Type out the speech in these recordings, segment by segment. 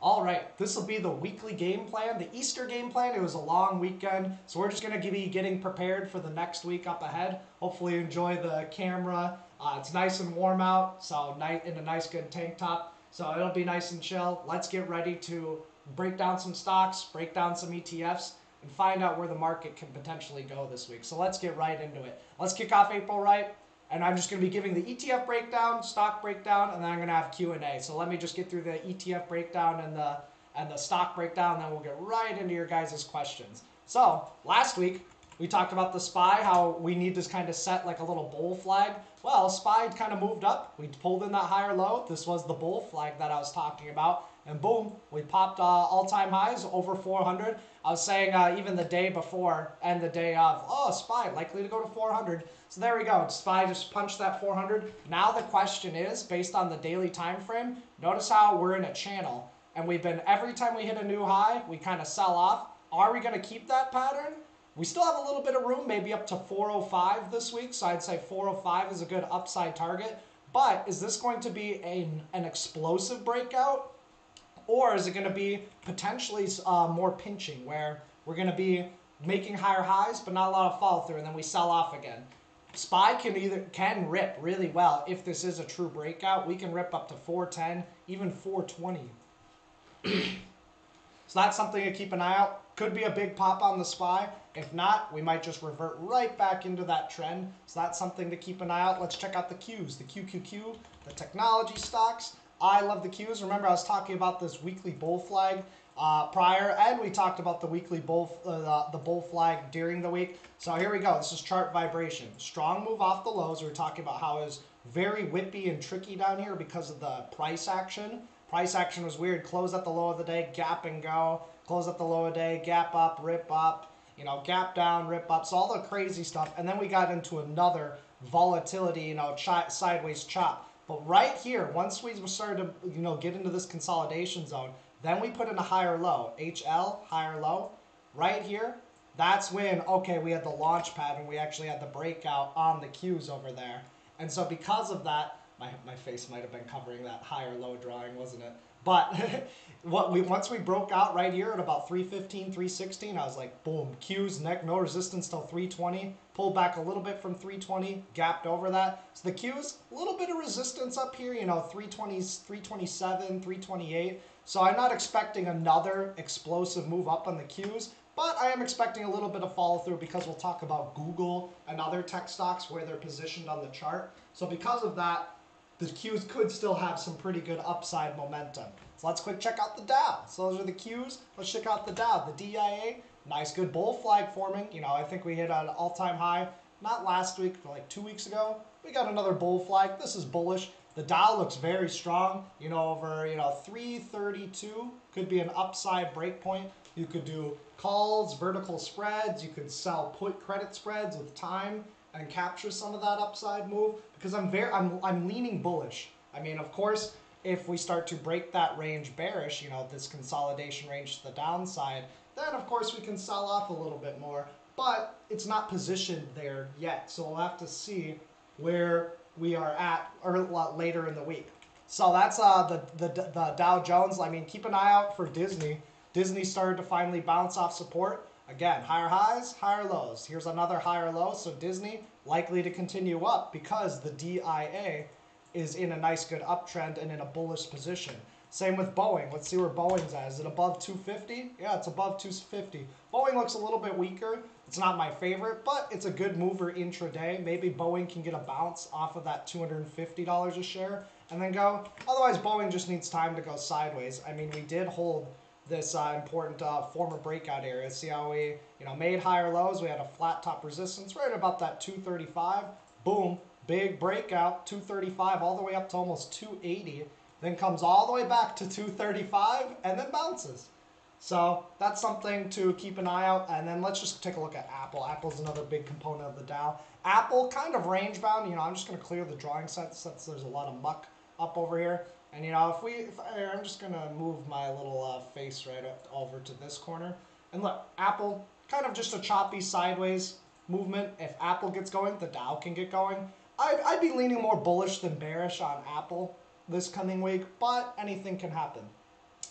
All right, this will be the weekly game plan, the Easter game plan. It was a long weekend, so we're just going to be getting prepared for the next week up ahead. Hopefully, you enjoy the camera. It's nice and warm out, so in a nice, good tank top. So it'll be nice and chill. Let's get ready to break down some stocks, break down some ETFs, and find out where the market can potentially go this week. So let's get right into it. Let's kick off April right. And I'm just going to be giving the ETF breakdown, stock breakdown, and then I'm going to have Q&A. So let me just get through the ETF breakdown and the stock breakdown, and then we'll get right into your guys' questions. So last week, we talked about the SPY, how we need to kind of set like a little bull flag. Well, SPY kind of moved up. We pulled in that higher low. This was the bull flag that I was talking about. And boom, we popped all-time highs over 400. I was saying even the day before and the day of, oh, SPY likely to go to 400. So there we go. SPY just punched that 400. Now the question is, based on the daily time frame, notice how we're in a channel. And we've been, every time we hit a new high, we kind of sell off. Are we going to keep that pattern? We still have a little bit of room, maybe up to 405 this week. So I'd say 405 is a good upside target. But is this going to be an explosive breakout? Or is it going to be potentially more pinching, where we're going to be making higher highs, but not a lot of follow through, and then we sell off again? SPY can rip really well if this is a true breakout. We can rip up to 410, even 420. So that's something to keep an eye out. Could be a big pop on the SPY. If not, we might just revert right back into that trend. So that's something to keep an eye out. Let's check out the Qs, the QQQ, the technology stocks. I love the Qs. Remember, I was talking about this weekly bull flag prior, and we talked about the weekly the bull flag during the week. So here we go. This is chart vibration. Strong move off the lows. We were talking about how it was very whippy and tricky down here because of the price action. Price action was weird. Close at the low of the day, gap and go. Close at the low of the day, gap up, rip up. You know, gap down, rip up. So all the crazy stuff. And then we got into another volatility, you know, sideways chop. But right here, once we started to, you know, get into this consolidation zone, then we put in a higher low, HL, higher low. Right here, that's when, okay, we had the launch pad and we actually had the breakout on the Qs over there. And so because of that, my face might have been covering that higher low drawing, wasn't it? But once we broke out right here at about 315, 316, I was like, boom, Qs, neck, no resistance till 320. Pulled back a little bit from 320, gapped over that. So the Qs, a little bit of resistance up here, you know, 320, 327, 328. So I'm not expecting another explosive move up on the Qs, but I am expecting a little bit of follow through because we'll talk about Google and other tech stocks where they're positioned on the chart. So because of that, the Qs could still have some pretty good upside momentum. So let's quick check out the Dow. So those are the Qs. Let's check out the Dow. The DIA, nice good bull flag forming. You know, I think we hit an all-time high, not last week, but like 2 weeks ago. We got another bull flag. This is bullish. The Dow looks very strong, you know, over, you know, 332 could be an upside break point. You could do calls, vertical spreads. You could sell put credit spreads with time and capture some of that upside move, because I'm leaning bullish. I mean, of course, if we start to break that range bearish, you know, this consolidation range to the downside, then of course we can sell off a little bit more, but it's not positioned there yet. So we'll have to see where we are at or later in the week. So that's the Dow Jones. I mean, keep an eye out for Disney. Disney started to finally bounce off support. Again, higher highs, higher lows. Here's another higher low. So Disney likely to continue up because the DIA is in a nice good uptrend and in a bullish position. Same with Boeing. Let's see where Boeing's at. Is it above 250? Yeah, it's above 250. Boeing looks a little bit weaker. It's not my favorite, but it's a good mover intraday. Maybe Boeing can get a bounce off of that $250 a share and then go. Otherwise, Boeing just needs time to go sideways. I mean, we did hold this important former breakout area. See how we, you know, made higher lows. We had a flat top resistance right about that 235. Boom, big breakout, 235 all the way up to almost 280. Then comes all the way back to 235 and then bounces. So that's something to keep an eye out. And then let's just take a look at Apple. Apple's another big component of the Dow. Apple kind of range bound. You know, I'm just going to clear the drawing set since there's a lot of muck up over here. And you know, I'm just going to move my little face right over to this corner. And look, Apple, kind of just a choppy sideways movement. If Apple gets going, the Dow can get going. I'd be leaning more bullish than bearish on Apple this coming week, but anything can happen.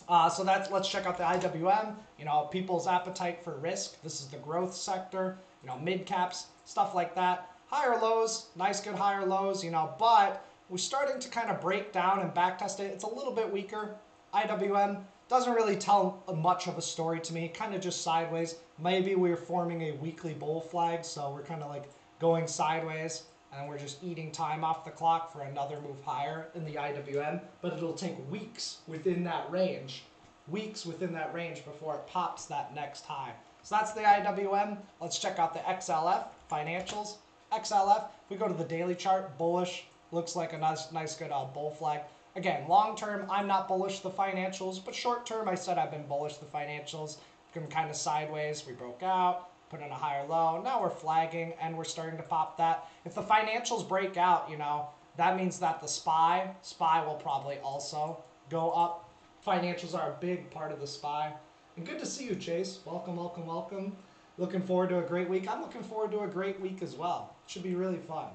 So let's check out the IWM. You know, people's appetite for risk. This is the growth sector. You know, mid caps, stuff like that. Higher lows, nice good higher lows. You know, but we're starting to kind of break down and backtest it. It's a little bit weaker. IWM doesn't really tell much of a story to me. Kind of just sideways. Maybe we're forming a weekly bull flag, so we're kind of like going sideways. And we're just eating time off the clock for another move higher in the IWM. But it'll take weeks within that range. Weeks within that range before it pops that next high. So that's the IWM. Let's check out the XLF, financials. XLF, if we go to the daily chart, bullish. Looks like a nice good bull flag. Again, long term, I'm not bullish the financials. But short term, I said I've been bullish the financials. Been kind of sideways. We broke out. Put in a higher low. Now we're flagging and we're starting to pop that. If the financials break out, you know, that means that the SPY will probably also go up. Financials are a big part of the SPY. And good to see you, Chase. Welcome, welcome, welcome. Looking forward to a great week. I'm looking forward to a great week as well. It should be really fun.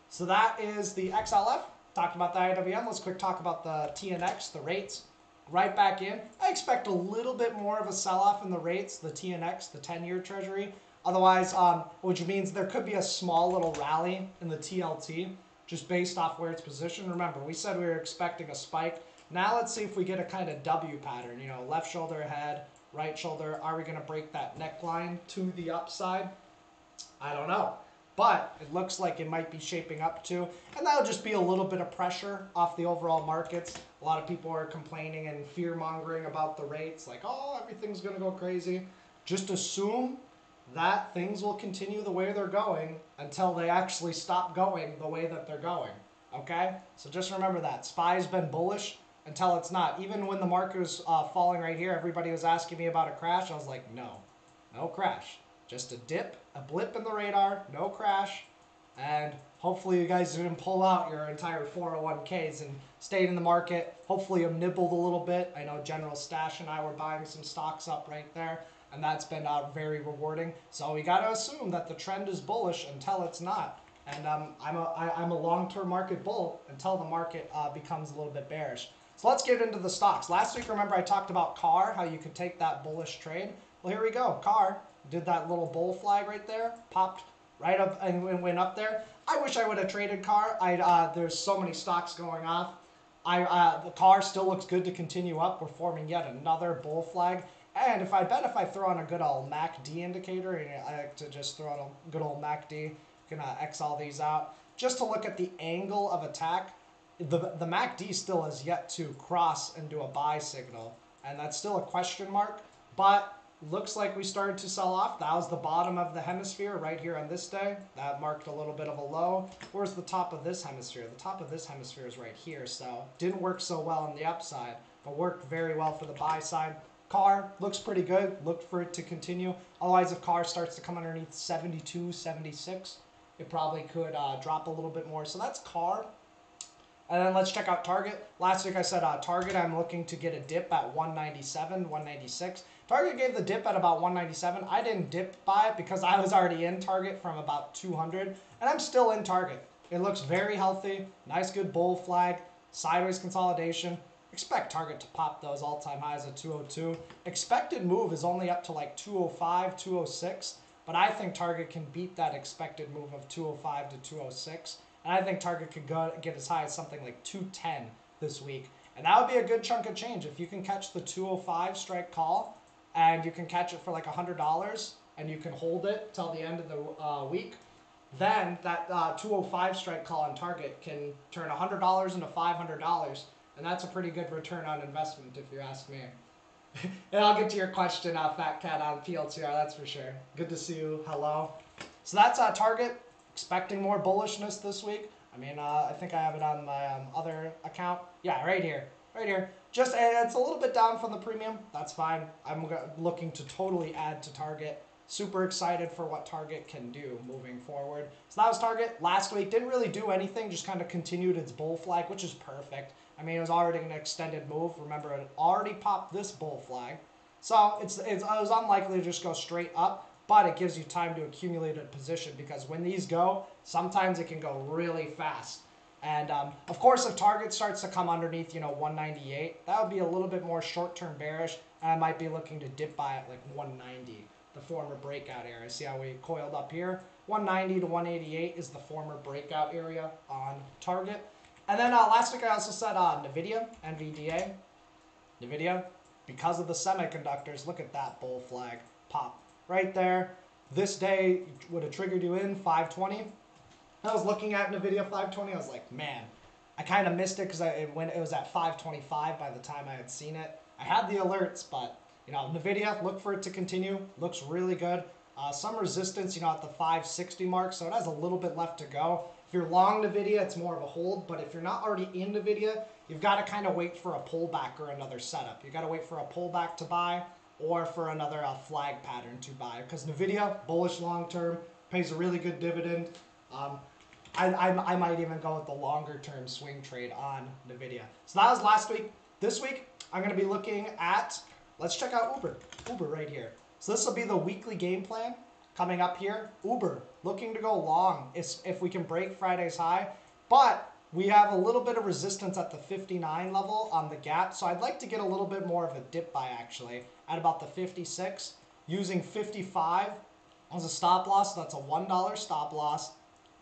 So that is the XLF. Talked about the IWM. Let's quick talk about the TNX, the rates. Right back in. I expect a little bit more of a sell-off in the rates, the TNX, the 10-year treasury. Otherwise, which means there could be a small little rally in the TLT just based off where it's positioned. Remember, we said we were expecting a spike. Now let's see if we get a kind of W pattern. You know, left shoulder ahead, right shoulder. Are we going to break that neckline to the upside? I don't know. But it looks like it might be shaping up to. And that'll just be a little bit of pressure off the overall markets. A lot of people are complaining and fear-mongering about the rates. Like, oh, everything's going to go crazy. Just assume that things will continue the way they're going until they actually stop going the way that they're going. Okay? So just remember that. SPY's been bullish until it's not. Even when the market was falling right here, everybody was asking me about a crash. I was like, no. No crash. Just a dip, a blip in the radar, no crash, and hopefully you guys didn't pull out your entire 401ks and stayed in the market. Hopefully you nibbled a little bit. I know General Stash and I were buying some stocks up right there, and that's been very rewarding. So we got to assume that the trend is bullish until it's not. And I'm a long-term market bull until the market becomes a little bit bearish. So let's get into the stocks. Last week, remember I talked about CAR, how you could take that bullish trade. Well, here we go. CAR did that little bull flag right there, popped right up and went up there. I wish I would have traded CAR. There's so many stocks going off. The CAR still looks good to continue up. We're forming yet another bull flag. And if I throw on a good old MACD indicator, and I like to just throw on a good old MACD, gonna X all these out, just to look at the angle of attack. The MACD still has yet to cross and do a buy signal, and that's still a question mark, but looks like we started to sell off. That was the bottom of the hemisphere right here on this day. That marked a little bit of a low. Where's the top of this hemisphere? The top of this hemisphere is right here, so didn't work so well on the upside, but worked very well for the buy side. CAR looks pretty good. Looked for it to continue. Otherwise, if CAR starts to come underneath 72, 76, it probably could drop a little bit more. So that's CAR. And then let's check out Target. Last week I said Target, I'm looking to get a dip at 197, 196. Target gave the dip at about 197. I didn't dip buy it because I was already in Target from about 200. And I'm still in Target. It looks very healthy. Nice good bull flag. Sideways consolidation. Expect Target to pop those all-time highs at 202. Expected move is only up to like 205, 206. But I think Target can beat that expected move of 205 to 206. And I think Target could get as high as something like 210 this week. And that would be a good chunk of change. If you can catch the 205 strike call and you can catch it for like $100 and you can hold it till the end of the week, then that 205 strike call on Target can turn $100 into $500. And that's a pretty good return on investment if you ask me. And I'll get to your question, Fat Cat, on PLTR, that's for sure. Good to see you. Hello. So that's Target. Expecting more bullishness this week. I mean, I think I have it on my other account. Yeah, right here. Right here. Just, it's a little bit down from the premium. That's fine. I'm looking to totally add to Target. Super excited for what Target can do moving forward. So that was Target. Last week, didn't really do anything. Just kind of continued its bull flag, which is perfect. I mean, it was already an extended move. Remember, it already popped this bull flag. So it was unlikely to just go straight up. But it gives you time to accumulate a position because when these go, sometimes it can go really fast. And of course, if target starts to come underneath, 198, that would be a little bit more short-term bearish. And I might be looking to dip by at like 190, the former breakout area. See how we coiled up here? 190 to 188 is the former breakout area on target. And then last week I also said NVIDIA, NVDA. NVIDIA, because of the semiconductors, look at that bull flag pop right there. This day would have triggered you in 520. I was looking at NVIDIA 520. I was like, man, I kind of missed it because when it was at 525 by the time I had seen it. I had the alerts, but NVIDIA, look for it to continue. Looks really good. Some resistance, at the 560 mark, so it has a little bit left to go. If you're long NVIDIA, it's more of a hold, but if you're not already in NVIDIA, you've got to kind of wait for a pullback or another setup. You've got to wait for a pullback to buy or for another flag pattern to buy, because NVIDIA, bullish long term, pays a really good dividend. I might even go with the longer term swing trade on NVIDIA. So that was last week. This week, I'm going to be looking at, let's check out Uber right here. So this will be the weekly game plan coming up here. Uber, looking to go long if we can break Friday's high. But we have a little bit of resistance at the 59 level on the gap. So I'd like to get a little bit more of a dip buy actually at about the 56. Using 55 as a stop loss. That's a $1 stop loss.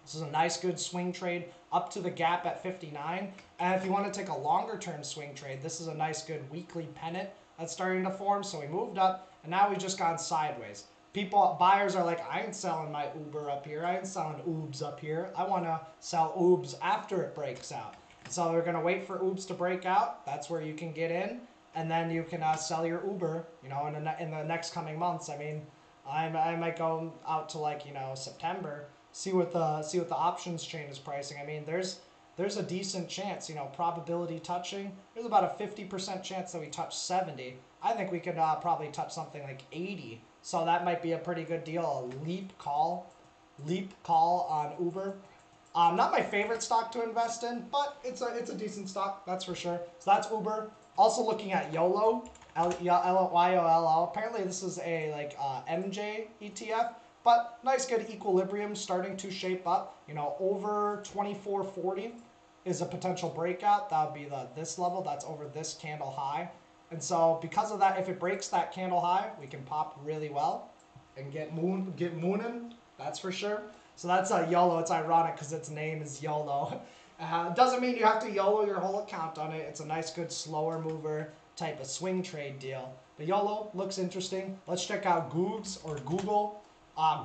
This is a nice good swing trade up to the gap at 59. And if you want to take a longer term swing trade, this is a nice good weekly pennant that's starting to form. So we moved up and now we've just gone sideways. Buyers are like, I ain't selling my Uber up here. I ain't selling Oobs up here. I want to sell Oobs after it breaks out. So they're going to wait for Oobs to break out. That's where you can get in. And then you can sell your Uber, in the next coming months. I mean, I might go out to like, September. See what the options chain is pricing. I mean, there's a decent chance, probability touching. There's about a 50% chance that we touch 70. I think we could probably touch something like 80. So that might be a pretty good deal. A leap call on Uber. Not my favorite stock to invest in, but it's a decent stock, that's for sure. So that's Uber. Also looking at YOLO, YOLO. Apparently this is a MJ ETF. But nice, good equilibrium starting to shape up. Over 2440 is a potential breakout. That would be this level. That's over this candle high. And so because of that, if it breaks that candle high, we can pop really well and get mooning. That's for sure. So that's YOLO. It's ironic because its name is YOLO. Doesn't mean you have to YOLO your whole account on it. It's a nice, good, slower mover type of swing trade deal. But YOLO looks interesting. Let's check out Googs or Google.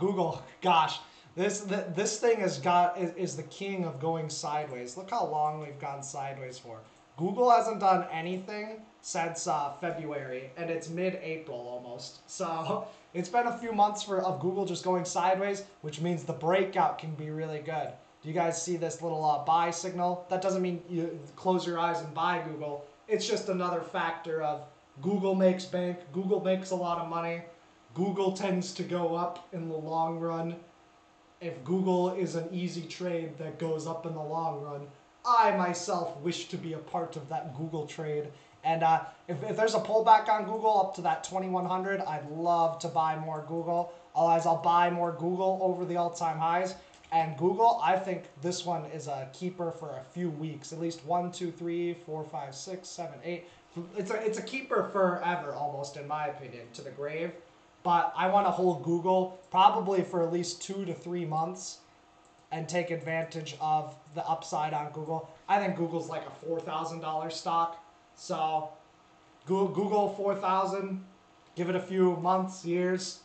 Google, gosh, this thing is the king of going sideways. Look how long we've gone sideways for. Google hasn't done anything since February, and it's mid-April almost. So it's been a few months of Google just going sideways, which means the breakout can be really good. Do you guys see this little buy signal? That doesn't mean you close your eyes and buy Google. It's just another factor of Google makes bank. Google makes a lot of money. Google tends to go up in the long run. If Google is an easy trade that goes up in the long run, I myself wish to be a part of that Google trade. And if there's a pullback on Google up to that 2100, I'd love to buy more Google. Otherwise, I'll buy more Google over the all-time highs. And Google, I think this one is a keeper for a few weeks. At least 1, 2, 3, 4, 5, 6, 7, 8. It's a keeper forever, almost, in my opinion, to the grave. But I want to hold Google probably for at least 2 to 3 months and take advantage of the upside on Google. I think Google's like a $4,000 stock. So Google 4,000, give it a few months, years.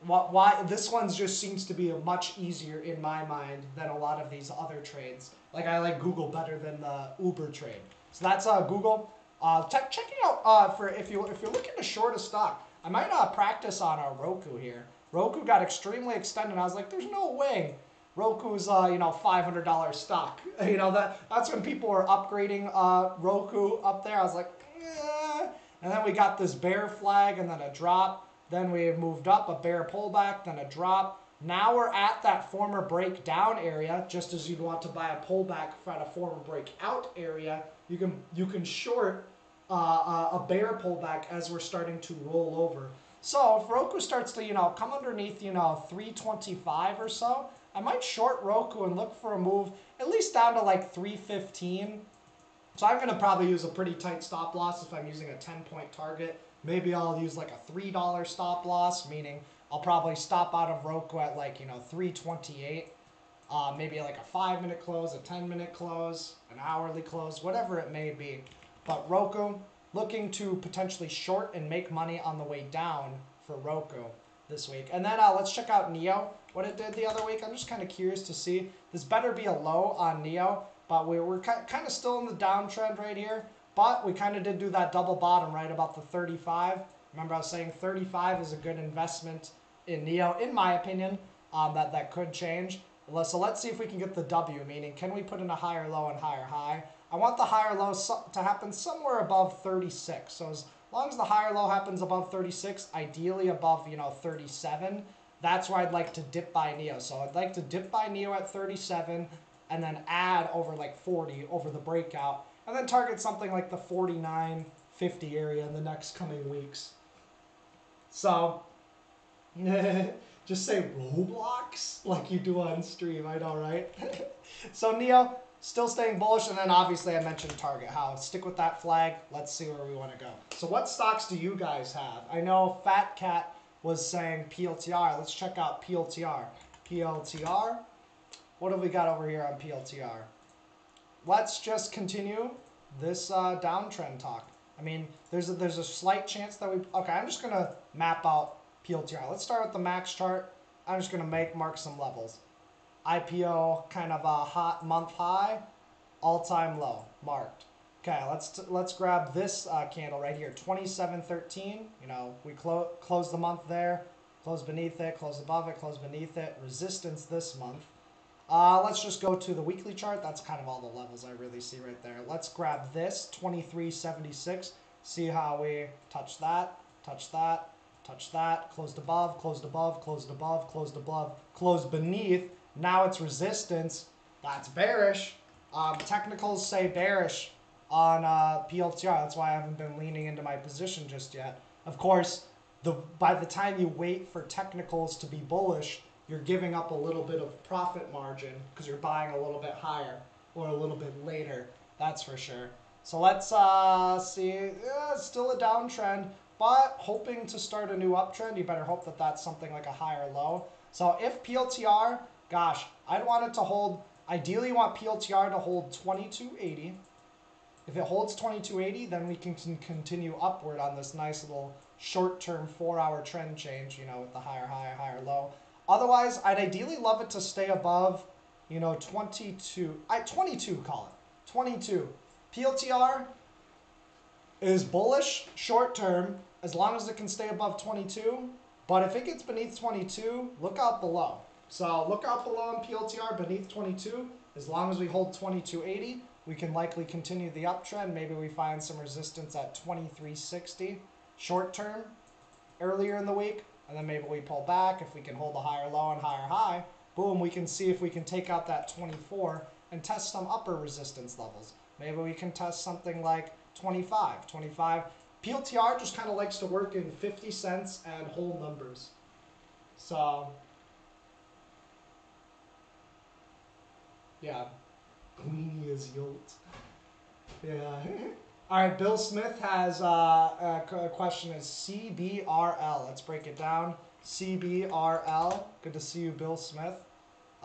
Why this one just seems to be much easier in my mind than a lot of these other trades. Like I like Google better than the Uber trade. So that's Google. Checking out for if you're looking to short a stock, I might practice on Roku here. Roku got extremely extended. And I was like, there's no way Roku's $500 stock. That's when people were upgrading Roku up there. I was like, eh. And then we got this bear flag and then a drop. Then we moved up, a bear pullback, then a drop. Now we're at that former breakdown area, just as you'd want to buy a pullback at a former breakout area. You can short a bear pullback as we're starting to roll over. So if Roku starts to come underneath 325 or so, I might short Roku and look for a move at least down to like 315. So I'm going to probably use a pretty tight stop loss if I'm using a 10-point target. Maybe I'll use like a $3 stop loss, meaning I'll probably stop out of Roku at like, 328. Maybe like a 5-minute close, a 10-minute close, an hourly close, whatever it may be. But Roku, looking to potentially short and make money on the way down for Roku this week. And then let's check out NIO, what it did the other week. I'm just kind of curious to see. This better be a low on NIO, but we're kind of still in the downtrend right here. But we kind of did do that double bottom right about the 35. Remember I was saying 35 is a good investment in NIO, in my opinion. That could change. So let's see if we can get the W, meaning can we put in a higher low and higher high? I want the higher low to happen somewhere above 36. So as long as the higher low happens above 36, ideally above, 37, that's where I'd like to dip by NIO. So I'd like to dip by NIO at 37 and then add over like 40 over the breakout and then target something like the 49, 50 area in the next coming weeks. So just say Roblox like you do on stream, I know, right? So NIO, still staying bullish, and then obviously I mentioned target. How stick with that flag. Let's see where we want to go. So what stocks do you guys have? I know Fat Cat was saying PLTR. Let's check out PLTR. PLTR. What have we got over here on PLTR? Let's just continue this downtrend talk. I mean, there's a slight chance that we... Okay, I'm just going to map out PLTR. Let's start with the max chart. I'm just going to mark some levels. IPO, kind of a hot month high, all-time low, marked. Okay, let's grab this candle right here, 2713. We close the month there, close beneath it, close above it, close beneath it. Resistance this month. Let's just go to the weekly chart. That's kind of all the levels I really see right there. Let's grab this, 2376. See how we touch that, touch that, touch that. Closed above, closed above, closed above, closed above, closed beneath. Now it's resistance. That's bearish. Technicals say bearish on PLTR. That's why I haven't been leaning into my position just yet. Of course, by the time you wait for technicals to be bullish, you're giving up a little bit of profit margin because you're buying a little bit higher or a little bit later. That's for sure. So let's see. Yeah, it's still a downtrend, but hoping to start a new uptrend. You better hope that that's something like a higher low. So if PLTR, gosh, I'd want it to hold, ideally you want PLTR to hold 2280. If it holds 2280, then we can continue upward on this nice little short-term 4-hour trend change, with the higher high, higher low. Otherwise, I'd ideally love it to stay above, 22, 22 call it, 22. PLTR is bullish short-term as long as it can stay above 22, but if it gets beneath 22, look out below. So look out below on PLTR beneath 22. As long as we hold 2280, we can likely continue the uptrend. Maybe we find some resistance at 2360 short-term earlier in the week. And then maybe we pull back. If we can hold a higher low and higher high, boom, we can see if we can take out that 24 and test some upper resistance levels. Maybe we can test something like 25. PLTR just kind of likes to work in 50 cents and whole numbers. So, yeah, Queenie is Yolt. Yeah. All right, Bill Smith has a question is CBRL. Let's break it down. CBRL. Good to see you, Bill Smith.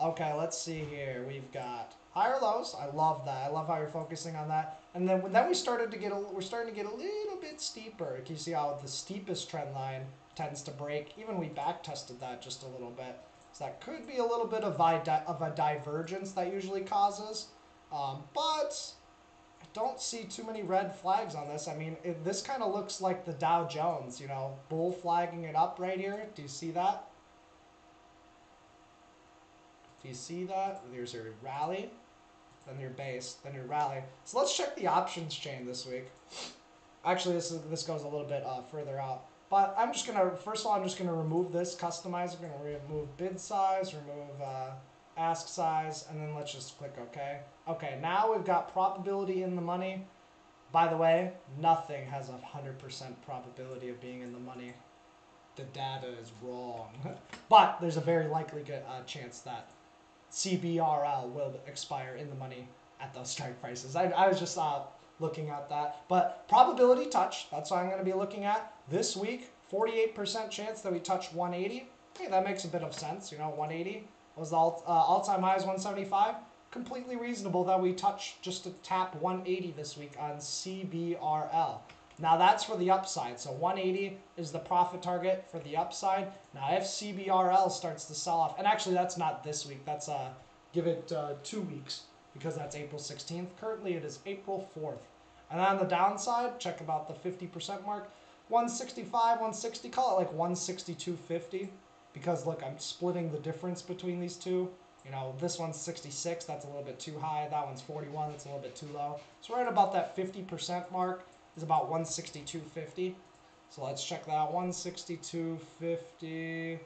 Okay, let's see here. We've got higher lows. I love that. I love how you're focusing on that. And then we're starting to get a little bit steeper. You can see how the steepest trend line tends to break. Even we back tested that just a little bit. So that could be a little bit of a divergence that usually causes. But I don't see too many red flags on this. I mean, this kind of looks like the Dow Jones, bull flagging it up right here. Do you see that? Do you see that? There's your rally, then your base, then your rally. So let's check the options chain this week. Actually, this goes a little bit further out. But I'm just gonna, first of all, I'm just gonna remove this customize. I'm gonna remove bid size, remove ask size, and then let's just click OK. Okay, now we've got probability in the money. By the way, nothing has 100% probability of being in the money. The data is wrong. But there's a very likely good chance that CBRL will expire in the money at those strike prices. I was just looking at that. But probability touch, that's what I'm going to be looking at. This week, 48% chance that we touch 180. Hey, that makes a bit of sense. 180 was the all-time high is 175. Completely reasonable that we touch just to tap 180 this week on CBRL. Now that's for the upside. So 180 is the profit target for the upside. Now if CBRL starts to sell off, and actually that's not this week, that's give it 2 weeks because that's April 16th. Currently it is April 4th. And on the downside, check about the 50% mark. 165, 160, call it like 162.50 because look, I'm splitting the difference between these two. This one's 66, that's a little bit too high. That one's 41, that's a little bit too low. So right about that 50% mark is about 162.50. So let's check that out, 162.50.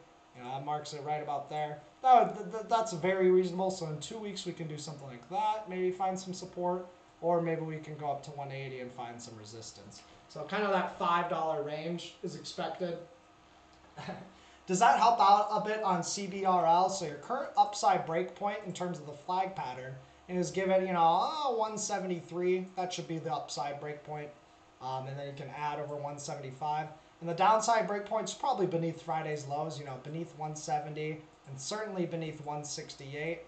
That marks it right about there. That's very reasonable. So in 2 weeks we can do something like that. Maybe find some support, or maybe we can go up to 180 and find some resistance. So kind of that $5 range is expected. Does that help out a bit on CBRL? So your current upside break point in terms of the flag pattern is given, 173. That should be the upside break point. And then you can add over 175. And the downside break point is probably beneath Friday's lows, beneath 170 and certainly beneath 168.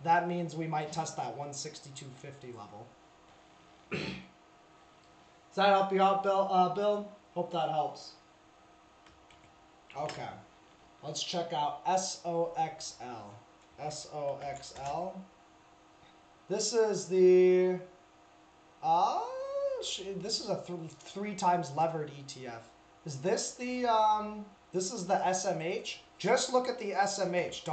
That means we might test that 162.50 level. Does that help you out, Bill? Hope that helps. Okay, let's check out SOXL. SOXL. This is the this is a three times levered ETF. Is this the this is the SMH? Just look at the SMH.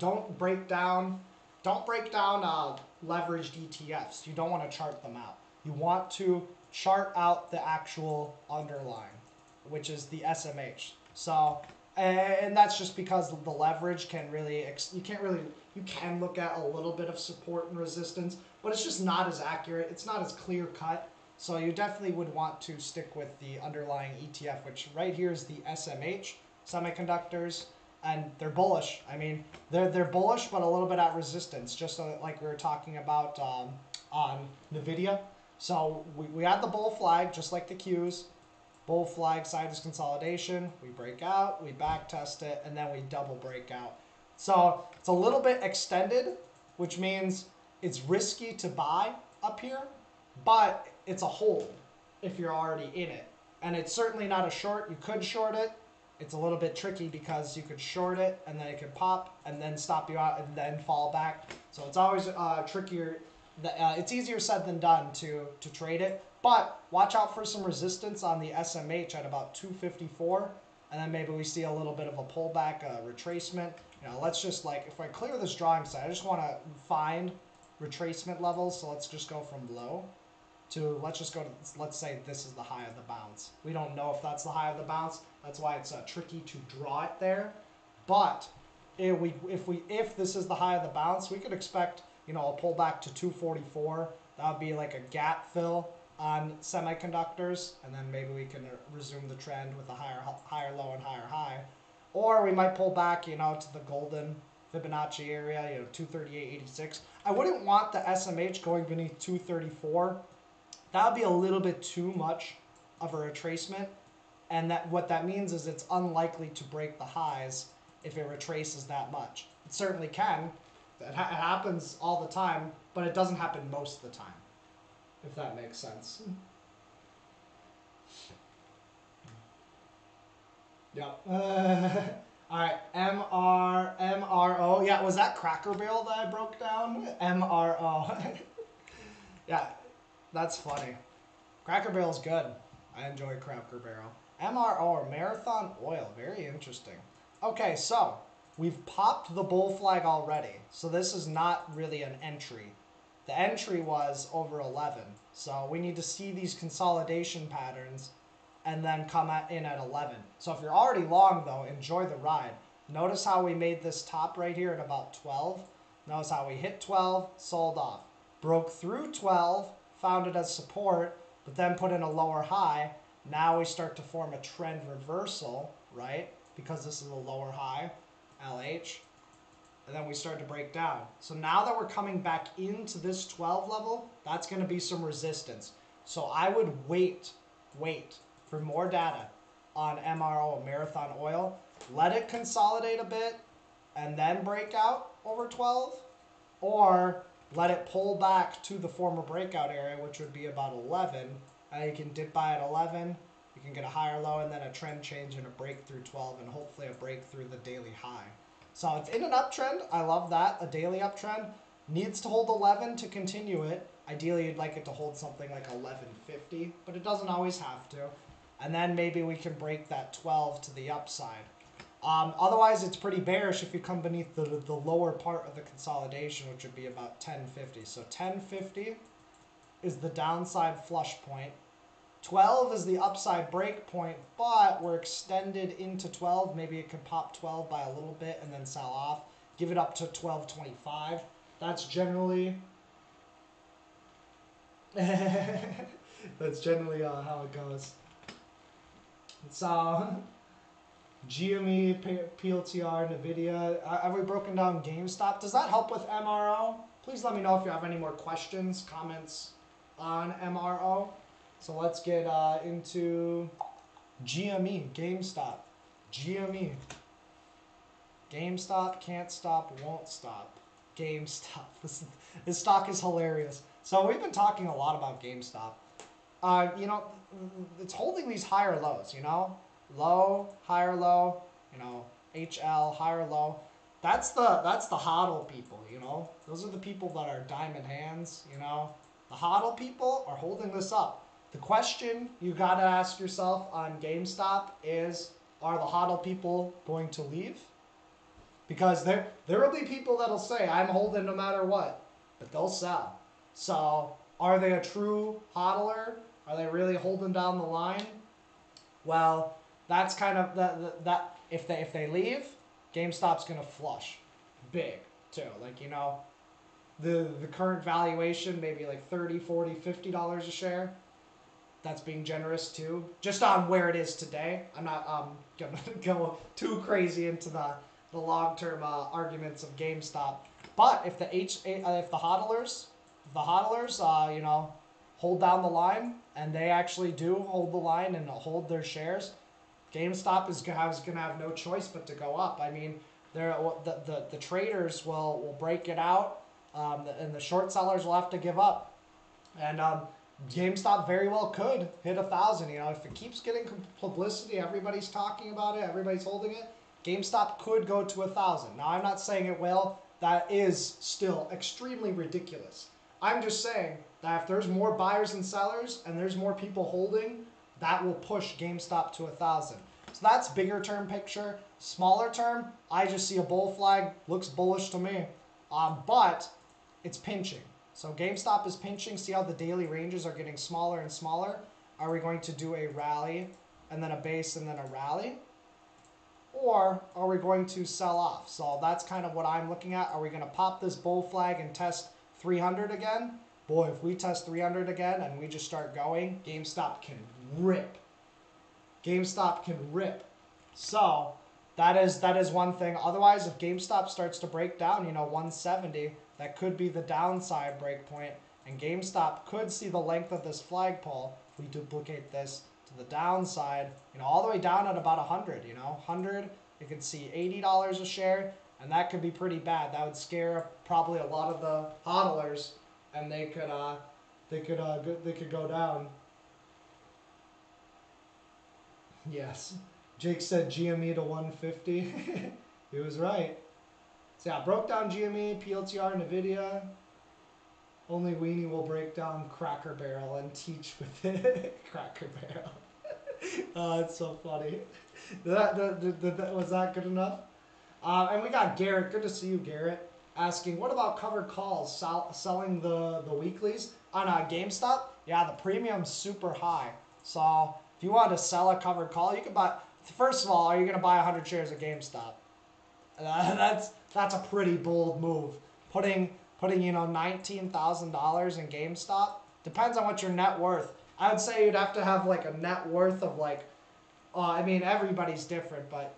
Don't break down leveraged ETFs. You don't want to chart them out. You want to chart out the actual underlying, which is the SMH. So, and that's just because the leverage can really, you can look at a little bit of support and resistance, but it's just not as accurate. It's not as clear cut. So you definitely would want to stick with the underlying ETF, which right here is the SMH, semiconductors, and they're bullish. I mean, they're bullish, but a little bit at resistance, just like we were talking about on NVIDIA. So we had the bull flag, just like the Qs. Bull flag side is consolidation. We break out, we back test it, and then we double break out. So it's a little bit extended, which means it's risky to buy up here, but it's a hold if you're already in it. And it's certainly not a short. You could short it. It's a little bit tricky because you could short it and then it could pop and then stop you out and then fall back. So it's always trickier. It's easier said than done to trade it. But watch out for some resistance on the SMH at about 254. And then maybe we see a little bit of a pullback, retracement. Let's just if I clear this drawing side, I just want to find retracement levels. So let's just go from low to, let's say this is the high of the bounce. We don't know if that's the high of the bounce. That's why it's tricky to draw it there. But if this is the high of the bounce, we could expect, a pullback to 244. That would be like a gap fill on semiconductors, and then maybe we can resume the trend with a higher low and higher high. Or we might pull back, to the golden Fibonacci area, 238.86. I wouldn't want the SMH going beneath 234. That would be a little bit too much of a retracement, and what that means is it's unlikely to break the highs if it retraces that much. It certainly can. It happens all the time, but it doesn't happen most of the time, if that makes sense. Yep. All right, MRO. Yeah, was that Cracker Barrel that I broke down? MRO. Yeah, that's funny. Cracker Barrel's good. I enjoy Cracker Barrel. MRO, or Marathon Oil. Very interesting. Okay, so we've popped the bull flag already. So this is not really an entry. The entry was over 11. So we need to see these consolidation patterns and then come in at 11. So if you're already long, though, enjoy the ride. Notice how we made this top right here at about 12. Notice how we hit 12, sold off. Broke through 12, found it as support, but then put in a lower high. Now we start to form a trend reversal, right? Because this is a lower high, LH. and then we start to break down. So now that we're coming back into this 12 level, that's going to be some resistance. So I would wait for more data on MRO, Marathon Oil. Let it consolidate a bit and then break out over 12, or let it pull back to the former breakout area, which would be about 11. You can dip by at 11. You can get a higher low and then a trend change and a break through 12 and hopefully a break through the daily high. So it's in an uptrend. I love that. A daily uptrend needs to hold 11 to continue it. Ideally, you'd like it to hold something like 1150, but it doesn't always have to. And then maybe we can break that 12 to the upside. Otherwise, it's pretty bearish if you come beneath the lower part of the consolidation, which would be about 1050. So 1050 is the downside flush point. 12 is the upside break point, but we're extended into 12. Maybe it could pop 12 by a little bit and then sell off. Give it up to 1225. That's generally that's generally how it goes. So GME, PLTR, NVIDIA. Have we broken down GameStop? Does that help with MRO? Please let me know if you have any more questions, comments on MRO. So let's get into GME, GameStop. GME. GameStop, can't stop, won't stop. GameStop. This stock is hilarious. So we've been talking a lot about GameStop. You know, it's holding these higher lows, you know? Low, higher low, you know, HL, higher low. That's the hodl people, you know? Those are the people that are diamond hands, you know? The hodl people are holding this up. The question you gotta ask yourself on GameStop is, are the hodl people going to leave? Because there will be people that'll say, I'm holding no matter what, but they'll sell. So, are they a true hodler? Are they really holding down the line? Well, that's kind of that if they leave, GameStop's gonna flush big too. Like, you know, the current valuation, maybe like $30, $40, $50 a share. That's being generous too, just on where it is today. I'm not gonna go too crazy into the long-term arguments of GameStop. But if the hodlers, you know, hold down the line, and they actually do hold the line and hold their shares, GameStop is gonna have no choice but to go up. I mean, the traders will break it out, and the short sellers will have to give up, and GameStop very well could hit 1,000. You know, if it keeps getting publicity, everybody's talking about it, everybody's holding it, GameStop could go to 1,000. Now, I'm not saying it will. That is still extremely ridiculous. I'm just saying that if there's more buyers and sellers and there's more people holding, that will push GameStop to 1,000. So that's bigger term picture. Smaller term, I just see a bull flag. Looks bullish to me. But it's pinching. So GameStop is pinching. See how the daily ranges are getting smaller and smaller? Are we going to do a rally and then a base and then a rally? Or are we going to sell off? So that's kind of what I'm looking at. Are we going to pop this bull flag and test 300 again? Boy, if we test 300 again and we just start going, GameStop can rip. GameStop can rip. So that is one thing. Otherwise, if GameStop starts to break down, you know, 170, that could be the downside break point, and GameStop could see the length of this flagpole if we duplicate this to the downside, you know, all the way down at about 100, you know, 100, you can see $80 a share, and that could be pretty bad. That would scare probably a lot of the hodlers, and they could go down. Yes, Jake said GME to 150. He was right. So yeah, broke down GME, PLTR, NVIDIA. Only Weenie will break down Cracker Barrel and teach with it. Cracker Barrel. Oh, it's so funny. Was that good enough? And we got Garrett. Good to see you, Garrett. Asking, what about covered calls? Selling the weeklies on GameStop? Yeah, the premium's super high. So if you want to sell a covered call, you can buy. First of all, are you going to buy 100 shares of GameStop? That's a pretty bold move. Putting you know, $19,000 in GameStop depends on what your net worth. I would say you'd have to have like a net worth of like, I mean, everybody's different, but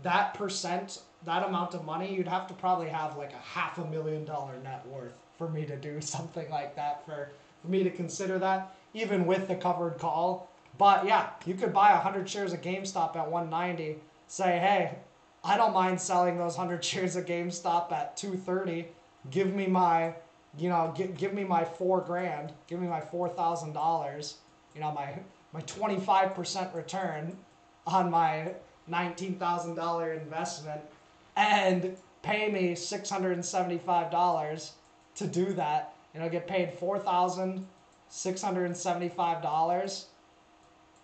that percent, that amount of money, you'd have to probably have like a $500,000 net worth for me to do something like that, for me to consider that, even with the covered call. But yeah, you could buy 100 shares of GameStop at 190, say, hey, I don't mind selling those 100 shares of GameStop at 230. Give me my, give me my $4,000, give me my $4,000, my 25% return on my $19,000 investment, and pay me $675 to do that. Get paid $4,675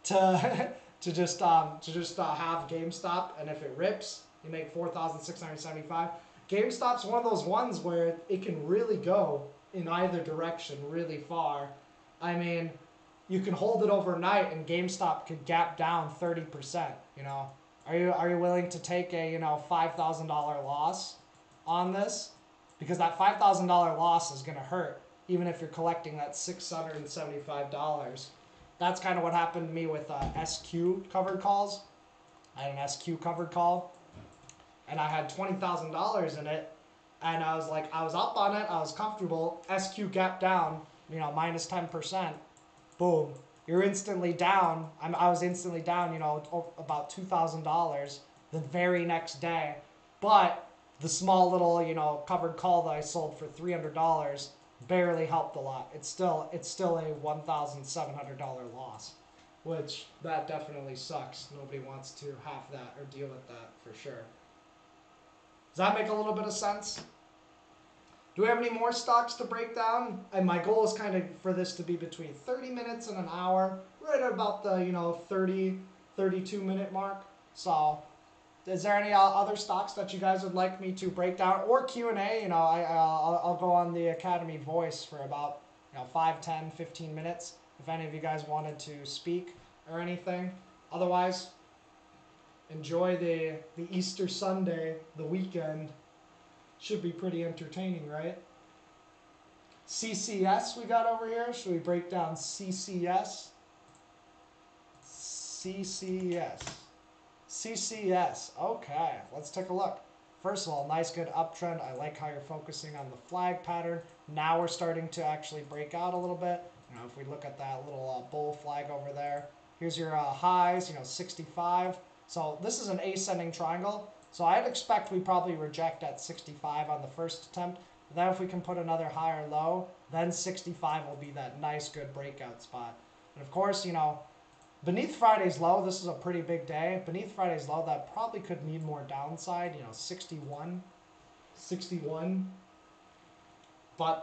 to have GameStop, and if it rips, you make $4,675. GameStop's one of those ones where it can really go in either direction really far. I mean, you can hold it overnight, and GameStop could gap down 30%. Are you willing to take a $5,000 loss on this? Because that $5,000 loss is gonna hurt, even if you're collecting that $675. That's kind of what happened to me with SQ covered calls. I had an SQ covered call, and I had $20,000 in it, and I was up on it, I was comfortable. SQ gapped down, minus 10%. Boom. You're instantly down. I was instantly down, about $2,000 the very next day. But the small little, covered call that I sold for $300 barely helped a lot. It's still a $1,700 loss, which that definitely sucks. Nobody wants to have that or deal with that for sure. Does that make a little bit of sense? Do we have any more stocks to break down? And my goal is kind of for this to be between 30 minutes and an hour, right at about the 30, 32 minute mark. So is there any other stocks that you guys would like me to break down, or Q&A? I'll go on the Academy Voice for about 5, 10, 15 minutes if any of you guys wanted to speak or anything. Otherwise, enjoy the Easter Sunday, the weekend. Should be pretty entertaining, right? CCS we got over here. Should we break down CCS? CCS. Okay, let's take a look. First of all, nice good uptrend. I like how you're focusing on the flag pattern. Now we're starting to actually break out a little bit. If we look at that little bull flag over there. Here's your highs, 65. So this is an ascending triangle. So I'd expect we probably reject at 65 on the first attempt. But then if we can put another higher low, then 65 will be that nice good breakout spot. And of course, beneath Friday's low, this is a pretty big day. Beneath Friday's low, that probably could need more downside, 61. But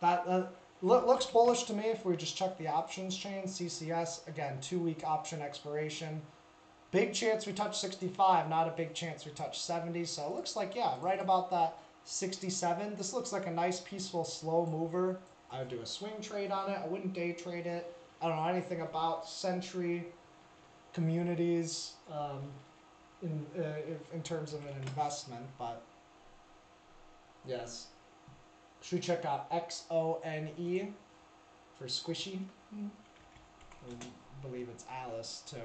that looks bullish to me if we just check the options chain. CCS, again, 2-week option expiration. Big chance we touch 65, not a big chance we touch 70. So it looks like, yeah, right about that 67. This looks like a nice, peaceful, slow mover. I would do a swing trade on it. I wouldn't day trade it. I don't know anything about Century Communities in terms of an investment, but yes. Should we check out XONE for squishy? I believe it's Alice too.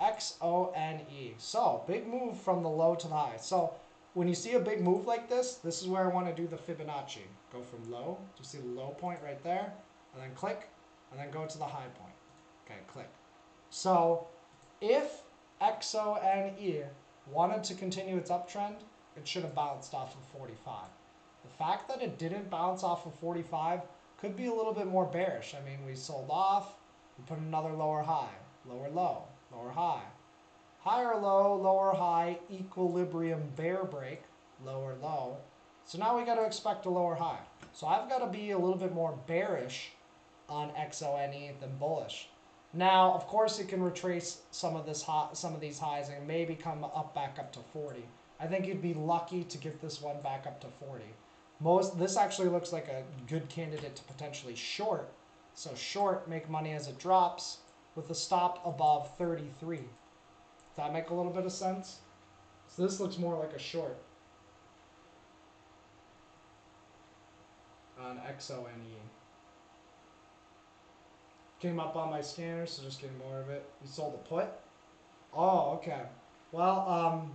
XONE. So, big move from the low to the high. So, when you see a big move like this, this is where I want to do the Fibonacci. Go from low, do you see the low point right there? And then click, and then go to the high point. Okay, click. So, if XONE wanted to continue its uptrend, it should have bounced off of 45. The fact that it didn't bounce off of 45 could be a little bit more bearish. I mean, we sold off, we put another lower high, lower low, lower high, higher low, lower high, equilibrium bear break, lower low. So now we got to expect a lower high. So I've got to be a little bit more bearish on XONE than bullish. Now, of course, it can retrace some of these highs and maybe come back up to 40. I think you'd be lucky to get this one back up to 40. This actually looks like a good candidate to potentially short. So short, make money as it drops with a stop above 33. Does that make a little bit of sense? So this looks more like a short on XONE. Came up on my scanner, so just getting more of it. You sold a put? Oh, okay. Well,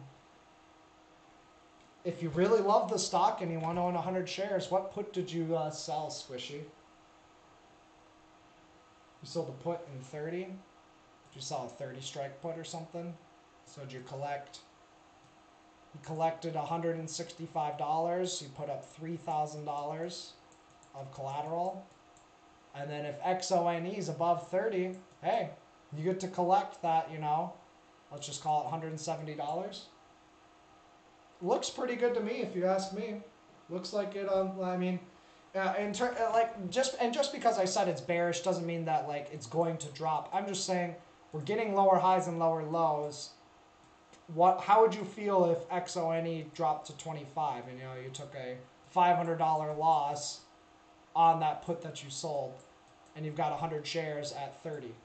if you really love the stock and you want to own 100 shares, what put did you sell, Squishy? You sold a put in 30? Did you sell a 30 strike put or something? So did you collect? You collected $165. You put up $3,000 of collateral. And then if XONE is above 30, hey, you get to collect that, you know, let's just call it $170. Looks pretty good to me, if you ask me. Looks like it. I mean, just because I said it's bearish doesn't mean that like it's going to drop. I'm just saying we're getting lower highs and lower lows. How would you feel if XONE dropped to 25? And you know, you took a $500 loss on that put that you sold, and you've got 100 shares at 30.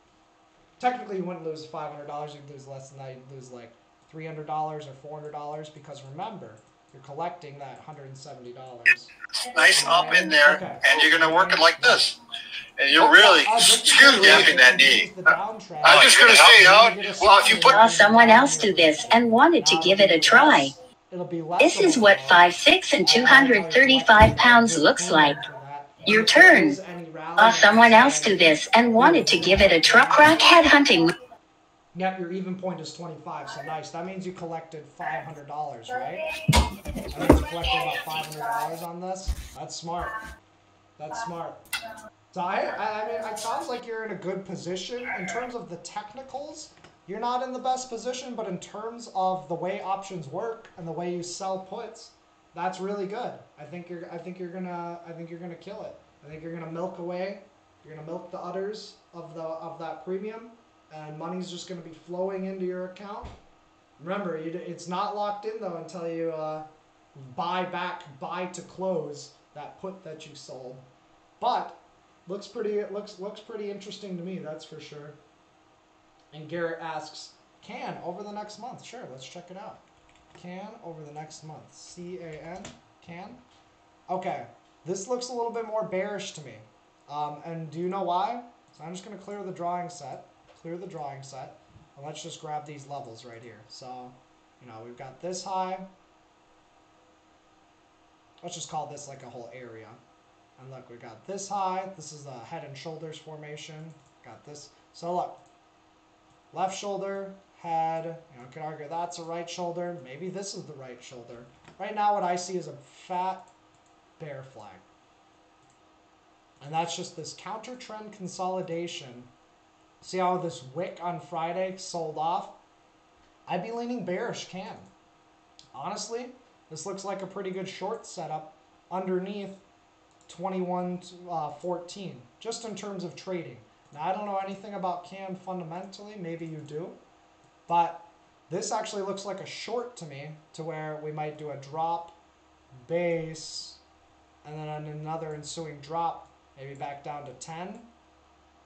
Technically, you wouldn't lose $500. You'd lose less than that. You'd lose like $300 or $400 because remember, you're collecting that $170. Nice up in there, okay. And you're going to work it like this. And you're really damping that knee. I'm just going to say, well, if you put... Saw someone else do this and wanted to give it a try. This is what 5'6" and 235 pounds looks like. Your turn. Saw someone else do this and wanted to give it a try. Crackhead hunting. Yep, your even point is 25, so nice. That means you collected $500, right? That means you collected about $500 on this. That's smart. That's smart. So I mean, it sounds like you're in a good position. In terms of the technicals, you're not in the best position, but in terms of the way options work and the way you sell puts, that's really good. I think you're gonna kill it. I think you're gonna milk away. You're gonna milk the udders of that premium, and money's just gonna be flowing into your account. Remember, it's not locked in though until you buy to close that put that you sold. But looks pretty interesting to me, that's for sure. And Garrett asks, can over the next month? Sure, let's check it out. Can over the next month. C-A-N, can. Okay, this looks a little bit more bearish to me. And do you know why? So I'm just going to clear the drawing set. And let's just grab these levels right here. So, you know, we've got this high. Let's just call this like a whole area. And look, we got this high. This is the head and shoulders formation. Got this. So look, left shoulder, head. You know, I could argue that's a right shoulder. Maybe this is the right shoulder. Right now, what I see is a fat bear flag. And that's just this counter trend consolidation. See how this wick on Friday sold off? I'd be leaning bearish, can. Honestly, this looks like a pretty good short setup underneath 21.14, just in terms of trading. Now, I don't know anything about CAN fundamentally. Maybe you do. But this actually looks like a short to me, to where we might do a drop, base, and then another ensuing drop, maybe back down to 10.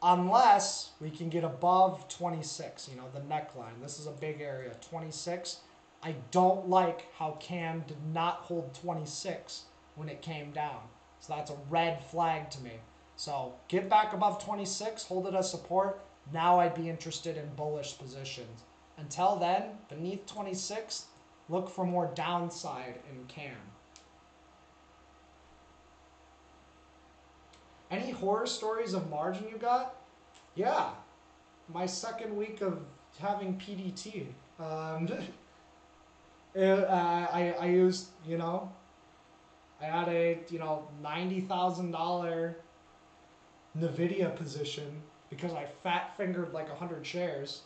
Unless we can get above 26, you know, the neckline. This is a big area, 26. I don't like how CAN did not hold 26 when it came down. So that's a red flag to me. So get back above 26, hold it as support. Now I'd be interested in bullish positions. Until then, beneath 26, look for more downside in CAN. Any horror stories of margin you got? Yeah, my second week of having PDT. I used, you know, I had a, you know, $90,000 NVIDIA position because I fat fingered like 100 shares.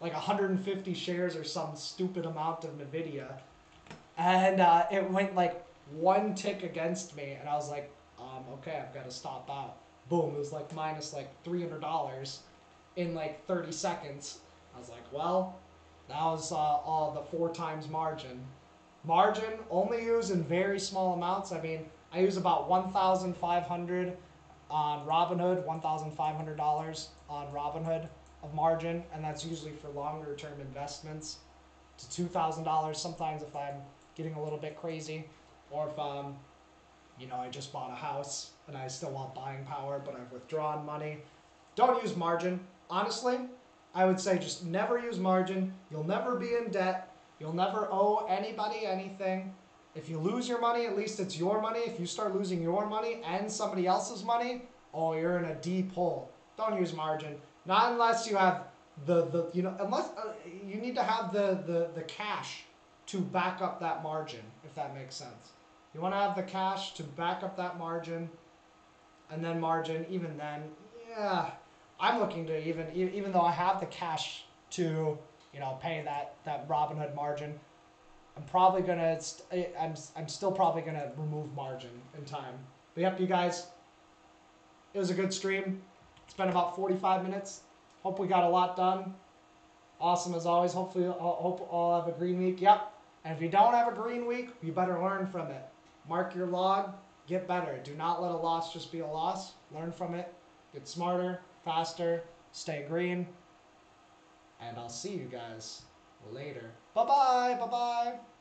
Like 150 shares or some stupid amount of NVIDIA. And it went like one tick against me, and I was like, okay, I've got to stop out. Boom, it was like minus like $300 in like 30 seconds. I was like, well, that was all the 4 times margin. Margin only use in very small amounts. I mean, I use about $1,500 on Robinhood, $1,500 on Robinhood of margin, and that's usually for longer term investments to $2,000 sometimes if I'm getting a little bit crazy, or if you know, I just bought a house and I still want buying power, but I've withdrawn money. Don't use margin. Honestly, I would say just never use margin. You'll never be in debt. You'll never owe anybody anything. If you lose your money, at least it's your money. If you start losing your money and somebody else's money, oh, you're in a deep hole. Don't use margin. Not unless you have unless you need to have the cash to back up that margin, if that makes sense. You want to have the cash to back up that margin, and then margin, even then, yeah, I'm looking to even though I have the cash to, pay that Robinhood margin, I'm probably gonna, I'm still probably gonna remove margin in time. But yep, you guys, it was a good stream. It's been about 45 minutes. Hope we got a lot done. Awesome as always. Hopefully, hope all have a green week. Yep. And if you don't have a green week, you better learn from it. Mark your log. Get better. Do not let a loss just be a loss. Learn from it. Get smarter, faster, stay green. And I'll see you guys later. Bye-bye. Bye-bye.